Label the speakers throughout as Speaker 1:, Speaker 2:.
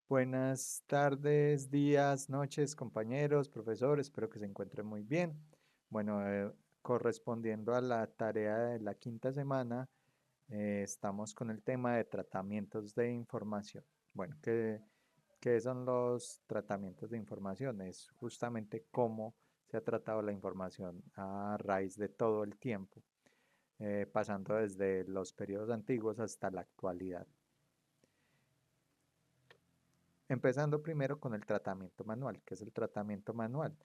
Speaker 1: Buenas tardes, días, noches, compañeros, profesores, espero que se encuentren muy bien. Bueno, correspondiendo a la tarea de la quinta semana, estamos con el tema de tratamientos de información. Bueno, ¿qué son los tratamientos de información? Es justamente cómo se ha tratado la información a raíz de todo el tiempo, pasando desde los periodos antiguos hasta la actualidad. Empezando primero con el tratamiento manual. ¿Qué es el tratamiento manual?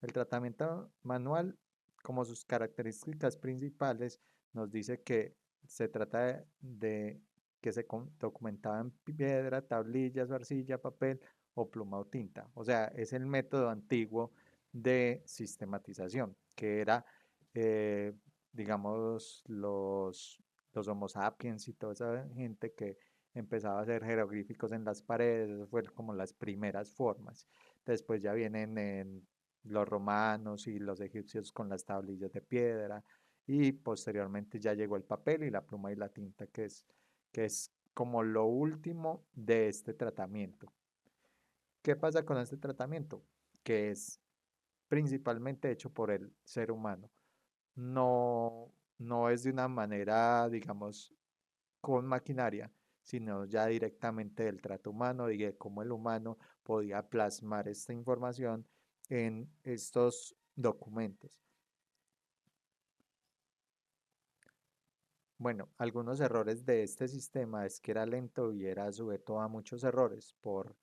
Speaker 1: El tratamiento manual, como sus características principales, nos dice que se trata de que se documentaba en piedra, tablillas, arcilla, papel o pluma o tinta. O sea, es el método antiguo de sistematización, que era, eh, digamos, los Homo sapiens y toda esa gente que empezaba a hacer jeroglíficos en las paredes, eso fue como las primeras formas. Después ya vienen los romanos y los egipcios con las tablillas de piedra y posteriormente ya llegó el papel y la pluma y la tinta, que es como lo último de este tratamiento. ¿Qué pasa con este tratamiento? Que es principalmente hecho por el ser humano. No, no es de una manera, digamos, con maquinaria, sino ya directamente del trato humano y de cómo el humano podía plasmar esta información en estos documentos. Bueno, algunos errores de este sistema es que era lento y era sujeto a muchos errores por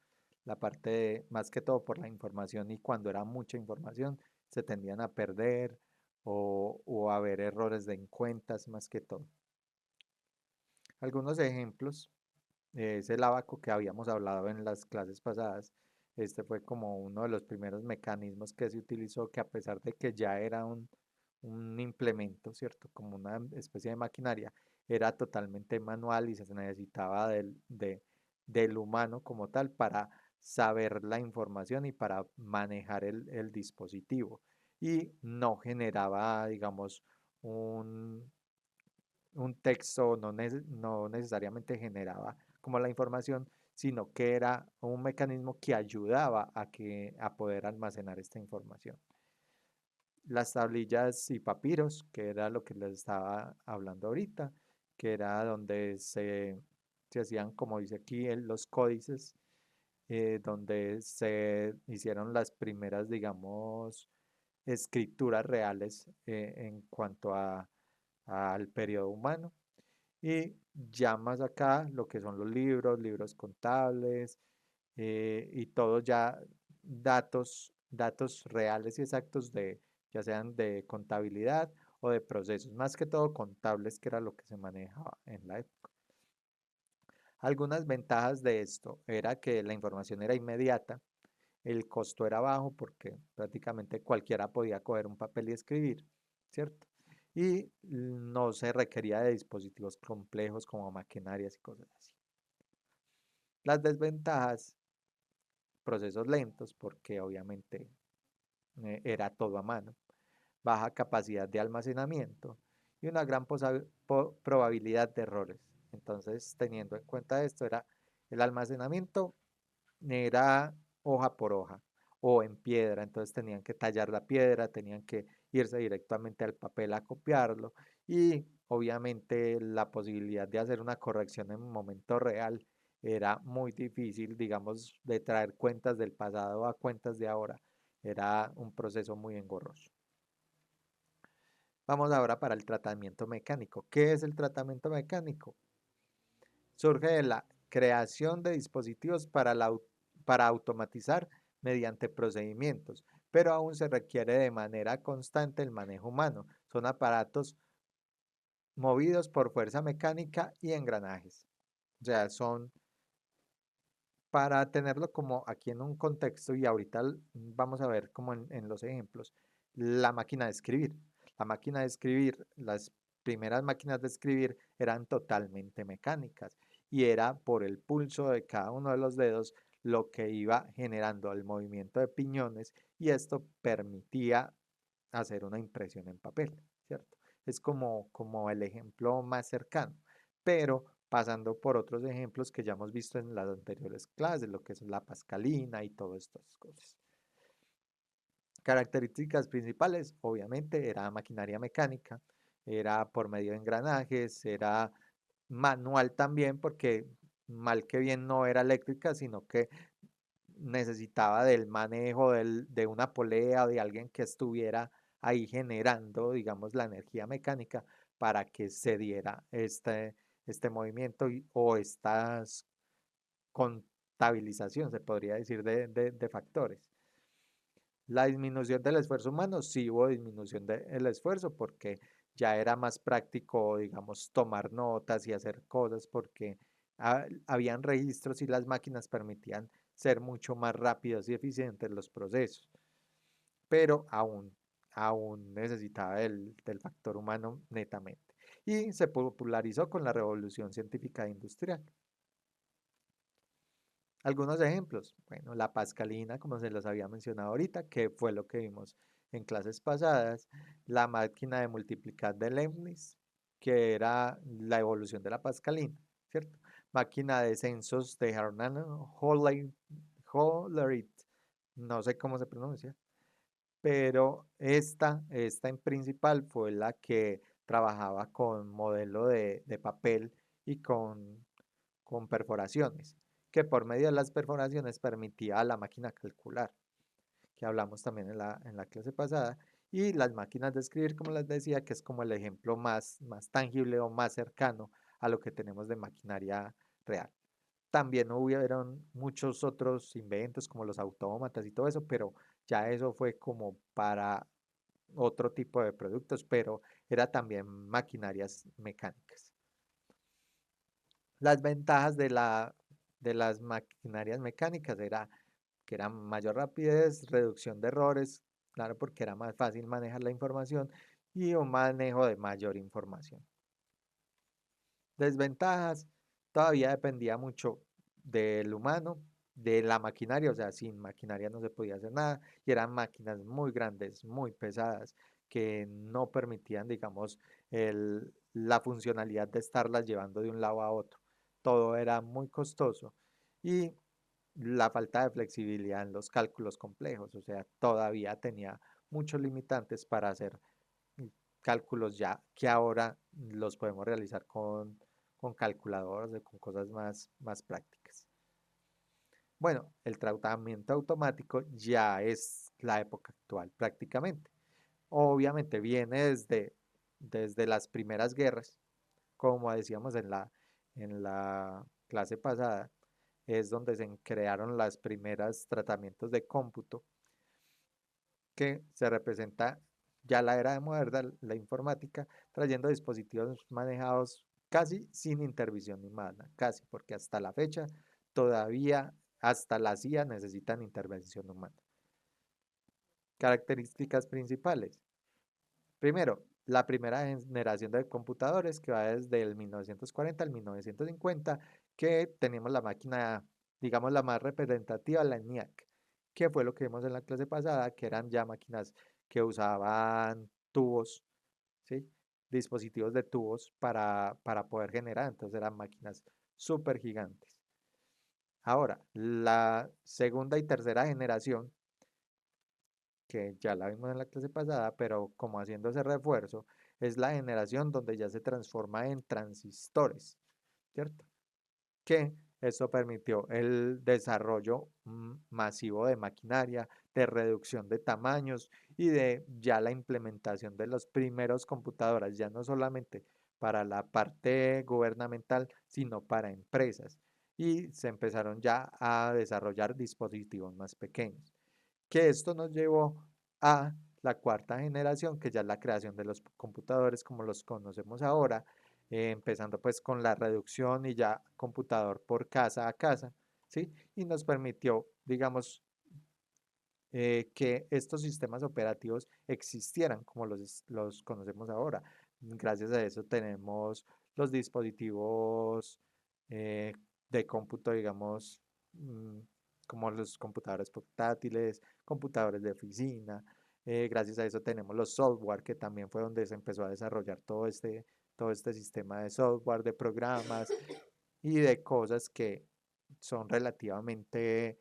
Speaker 1: la parte de, más que todo por la información y cuando era mucha información se tendían a perder o a haber errores de en cuentas más que todo. Algunos ejemplos es el abaco que habíamos hablado en las clases pasadas. Este fue como uno de los primeros mecanismos que se utilizó, que a pesar de que ya era un implemento, ¿cierto? Como una especie de maquinaria, era totalmente manual y se necesitaba del humano como tal para saber la información y para manejar el dispositivo. Y no generaba, digamos, un, un texto, no necesariamente generaba como la información, sino que era un mecanismo que ayudaba a poder almacenar esta información. Las tablillas y papiros, que era lo que les estaba hablando ahorita, que era donde se hacían, como dice aquí, los códices, donde se hicieron las primeras, digamos, escrituras reales en cuanto al periodo humano. Y ya más acá, lo que son los libros, libros contables y todo ya datos reales y exactos de, ya sean de contabilidad o de procesos, más que todo contables, que era lo que se manejaba en la época. Algunas ventajas de esto era que la información era inmediata, el costo era bajo porque prácticamente cualquiera podía coger un papel y escribir, ¿cierto? Y no se requería de dispositivos complejos como maquinarias y cosas así. Las desventajas, procesos lentos porque obviamente era todo a mano, baja capacidad de almacenamiento y una gran probabilidad de errores. Entonces, teniendo en cuenta esto, era el almacenamiento era hoja por hoja o en piedra, entonces tenían que tallar la piedra, tenían que irse directamente al papel a copiarlo y obviamente la posibilidad de hacer una corrección en un momento real era muy difícil, digamos, de traer cuentas del pasado a cuentas de ahora. Era un proceso muy engorroso. Vamos ahora para el tratamiento mecánico. ¿Qué es el tratamiento mecánico? Surge de la creación de dispositivos para automatizar mediante procedimientos, pero aún se requiere de manera constante el manejo humano. Son aparatos movidos por fuerza mecánica y engranajes. O sea, son para tenerlo como aquí en un contexto y ahorita vamos a ver como en los ejemplos, la máquina de escribir. La máquina de escribir, las primeras máquinas de escribir eran totalmente mecánicas y era por el pulso de cada uno de los dedos lo que iba generando el movimiento de piñones y esto permitía hacer una impresión en papel, ¿cierto? Es como el ejemplo más cercano, pero pasando por otros ejemplos que ya hemos visto en las anteriores clases, lo que es la pascalina y todas estas cosas. Características principales, obviamente, era maquinaria mecánica, era por medio de engranajes, era manual también, porque mal que bien no era eléctrica, sino que necesitaba del manejo de una polea o de alguien que estuviera ahí generando, digamos, la energía mecánica para que se diera este movimiento o estas contabilización, se podría decir, de factores. La disminución del esfuerzo humano, sí hubo disminución del esfuerzo porque ya era más práctico, digamos, tomar notas y hacer cosas porque habían registros y las máquinas permitían ser mucho más rápidos y eficientes los procesos, pero aún necesitaba del factor humano netamente. Y se popularizó con la revolución científica e industrial. Algunos ejemplos, bueno, la pascalina, como se los había mencionado ahorita, que fue lo que vimos en clases pasadas, la máquina de multiplicar de Leibniz, que era la evolución de la pascalina, ¿cierto? Máquina de censos de Hernán Hollerith, no sé cómo se pronuncia, pero esta en principal fue la que trabajaba con modelo de papel y con perforaciones, que por medio de las perforaciones permitía a la máquina calcular, que hablamos también en la clase pasada, y las máquinas de escribir, como les decía, que es como el ejemplo más tangible o más cercano a lo que tenemos de maquinaria real. También hubieron muchos otros inventos como los autómatas y todo eso, pero ya eso fue como para otro tipo de productos, pero era también maquinarias mecánicas. Las ventajas de las maquinarias mecánicas era que era mayor rapidez, reducción de errores, claro, porque era más fácil manejar la información y un manejo de mayor información. Desventajas, todavía dependía mucho del humano, de la maquinaria, o sea, sin maquinaria no se podía hacer nada, y eran máquinas muy grandes, muy pesadas, que no permitían, digamos, la funcionalidad de estarlas llevando de un lado a otro. Todo era muy costoso y la falta de flexibilidad en los cálculos complejos, o sea, todavía tenía muchos limitantes para hacer cálculos ya que ahora los podemos realizar con calculadoras, con cosas más prácticas. Bueno, el tratamiento automático ya es la época actual prácticamente. Obviamente viene desde las primeras guerras, como decíamos en la clase pasada, es donde se crearon los primeros tratamientos de cómputo que se representa ya la era de moderna, la informática, trayendo dispositivos manejados casi sin intervención humana, casi, porque hasta la fecha todavía hasta la CIA necesitan intervención humana. Características principales. Primero, la primera generación de computadores que va desde el 1940 al 1950, que tenemos la máquina, digamos, la más representativa, la ENIAC, que fue lo que vimos en la clase pasada, que eran ya máquinas que usaban tubos, ¿sí? Dispositivos de tubos para poder generar, entonces eran máquinas súper gigantes. Ahora, la segunda y tercera generación que ya la vimos en la clase pasada, pero como haciendo ese refuerzo, es la generación donde ya se transforma en transistores, ¿cierto? Que eso permitió el desarrollo masivo de maquinaria, de reducción de tamaños y de ya la implementación de los primeros computadoras, ya no solamente para la parte gubernamental, sino para empresas. Y se empezaron ya a desarrollar dispositivos más pequeños, que esto nos llevó a la cuarta generación, que ya es la creación de los computadores como los conocemos ahora, empezando pues con la reducción y ya computador por casa a casa, ¿sí? Y nos permitió, digamos, que estos sistemas operativos existieran como los conocemos ahora. Gracias a eso tenemos los dispositivos eh, de cómputo, digamos, mm, como los computadores portátiles, computadores de oficina. Gracias a eso tenemos los software, que también fue donde se empezó a desarrollar todo todo este sistema de software, de programas y de cosas que son relativamente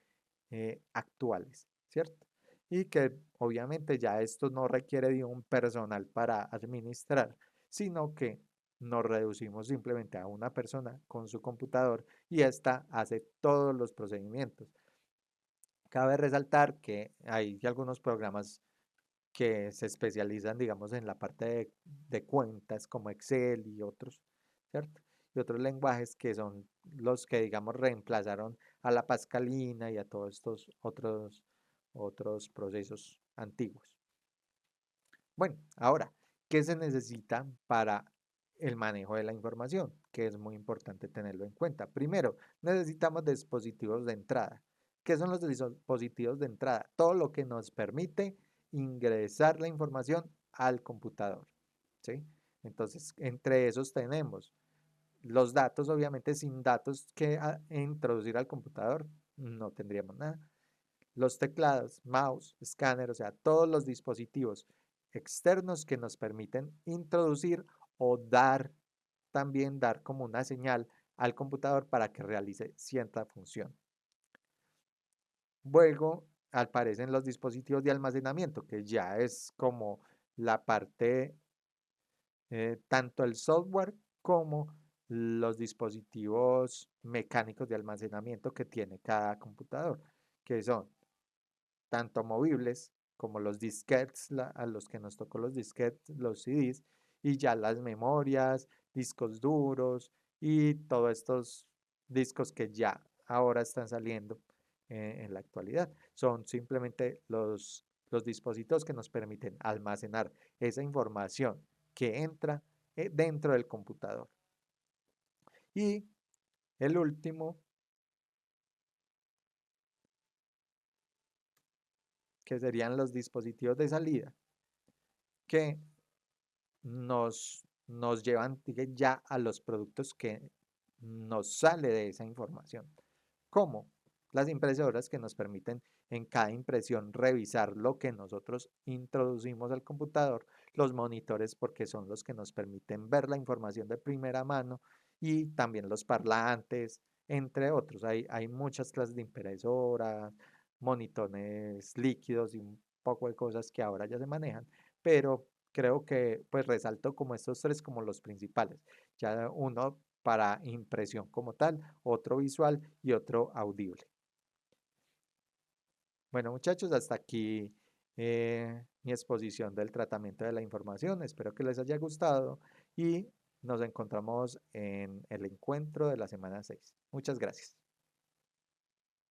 Speaker 1: actuales, ¿cierto? Y que obviamente ya esto no requiere de un personal para administrar, sino que nos reducimos simplemente a una persona con su computador y ésta hace todos los procedimientos. Cabe resaltar que hay algunos programas que se especializan, digamos, en la parte de cuentas como Excel y otros, ¿cierto? Y otros lenguajes que son los que, digamos, reemplazaron a la Pascalina y a todos estos otros procesos antiguos. Bueno, ahora, ¿qué se necesita para el manejo de la información? Que es muy importante tenerlo en cuenta. Primero, necesitamos dispositivos de entrada. ¿Qué son los dispositivos de entrada? Todo lo que nos permite ingresar la información al computador, ¿sí? Entonces, entre esos tenemos los datos, obviamente sin datos que introducir al computador, no tendríamos nada. Los teclados, mouse, escáner, o sea, todos los dispositivos externos que nos permiten introducir o también dar como una señal al computador para que realice cierta función. Luego aparecen los dispositivos de almacenamiento, que ya es como la parte, tanto el software como los dispositivos mecánicos de almacenamiento que tiene cada computador, que son tanto movibles como los disquetes, a los que nos tocó los disquetes, los CDs, y ya las memorias, discos duros y todos estos discos que ya ahora están saliendo en la actualidad. Son simplemente los dispositivos que nos permiten almacenar esa información que entra dentro del computador. Y el último, que serían los dispositivos de salida, que nos llevan ya a los productos que nos sale de esa información, como las impresoras que nos permiten en cada impresión revisar lo que nosotros introducimos al computador, los monitores porque son los que nos permiten ver la información de primera mano y también los parlantes, entre otros. Hay muchas clases de impresoras, monitores líquidos y un poco de cosas que ahora ya se manejan, pero creo que pues resalto como estos tres como los principales. Ya uno para impresión como tal, otro visual y otro audible. Bueno, muchachos, hasta aquí mi exposición del tratamiento de la información. Espero que les haya gustado y nos encontramos en el encuentro de la semana 6. Muchas gracias.